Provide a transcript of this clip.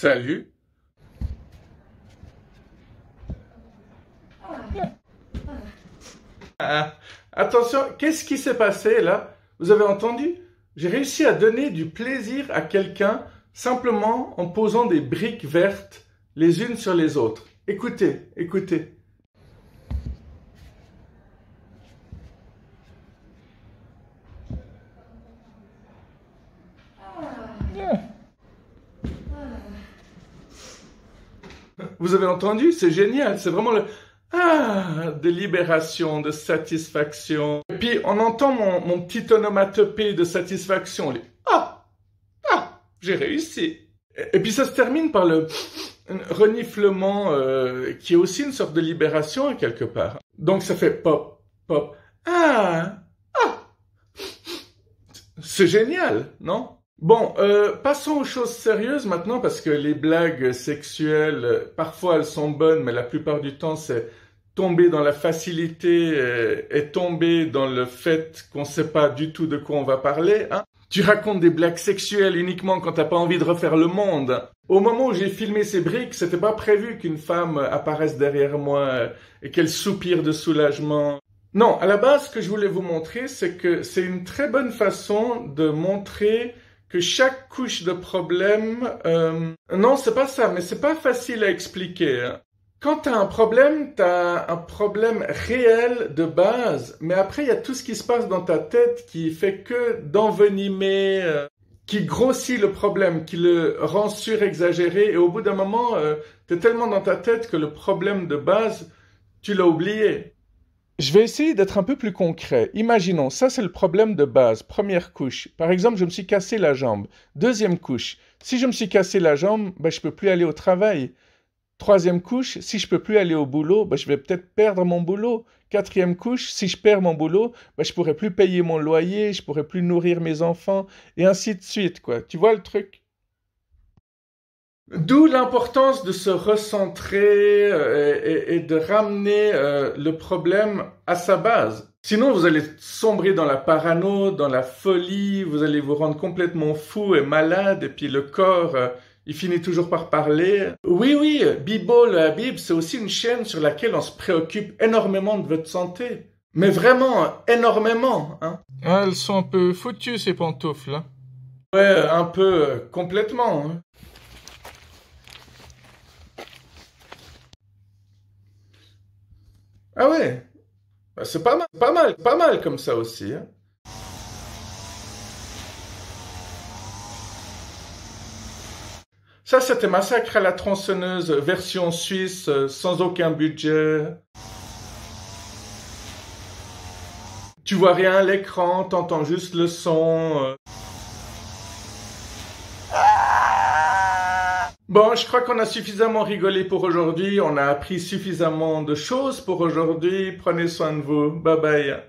Salut. Ah, attention, qu'est-ce qui s'est passé là? Vous avez entendu? J'ai réussi à donner du plaisir à quelqu'un simplement en posant des briques vertes les unes sur les autres. Écoutez, écoutez. Vous avez entendu? C'est génial, c'est vraiment le de libération, de satisfaction. Et puis on entend mon petit onomatopée de satisfaction. J'ai réussi. Et puis ça se termine par le reniflement qui est aussi une sorte de libération quelque part. Donc ça fait pop, pop. C'est génial, non? Bon, passons aux choses sérieuses maintenant parce que les blagues sexuelles, parfois elles sont bonnes, mais la plupart du temps c'est tomber dans la facilité et tomber dans le fait qu'on ne sait pas du tout de quoi on va parler, hein. Tu racontes des blagues sexuelles uniquement quand t'as pas envie de refaire le monde. Au moment où j'ai filmé ces briques, c'était pas prévu qu'une femme apparaisse derrière moi et qu'elle soupire de soulagement. Non, à la base, ce que je voulais vous montrer, c'est que c'est une très bonne façon de montrer que chaque couche de problème... Non, c'est pas ça, mais c'est pas facile à expliquer, hein. Quand t'as un problème réel de base, mais après il y a tout ce qui se passe dans ta tête qui fait que d'envenimer, qui grossit le problème, qui le rend surexagéré, et au bout d'un moment, t'es tellement dans ta tête que le problème de base, tu l'as oublié. Je vais essayer d'être un peu plus concret. Imaginons, ça c'est le problème de base, première couche. Par exemple, je me suis cassé la jambe. Deuxième couche, si je me suis cassé la jambe, je peux plus aller au travail. Troisième couche, si je peux plus aller au boulot, je vais peut-être perdre mon boulot. Quatrième couche, si je perds mon boulot, je pourrai plus payer mon loyer, je pourrai plus nourrir mes enfants, et ainsi de suite, quoi. Tu vois le truc? D'où l'importance de se recentrer et de ramener le problème à sa base. Sinon, vous allez sombrer dans la parano, dans la folie, vous allez vous rendre complètement fou et malade, et puis le corps... il finit toujours par parler. Oui, Bibo le Habib, c'est aussi une chaîne sur laquelle on se préoccupe énormément de votre santé. Mais vraiment, énormément, hein. Ah, elles sont un peu foutues, ces pantoufles, hein. Ouais, un peu, complètement, hein. Ah ouais, c'est pas mal comme ça aussi, hein. Ça, c'était Massacre à la tronçonneuse, version suisse, sans aucun budget. Tu vois rien à l'écran, t'entends juste le son. Bon, je crois qu'on a suffisamment rigolé pour aujourd'hui, on a appris suffisamment de choses pour aujourd'hui. Prenez soin de vous. Bye bye.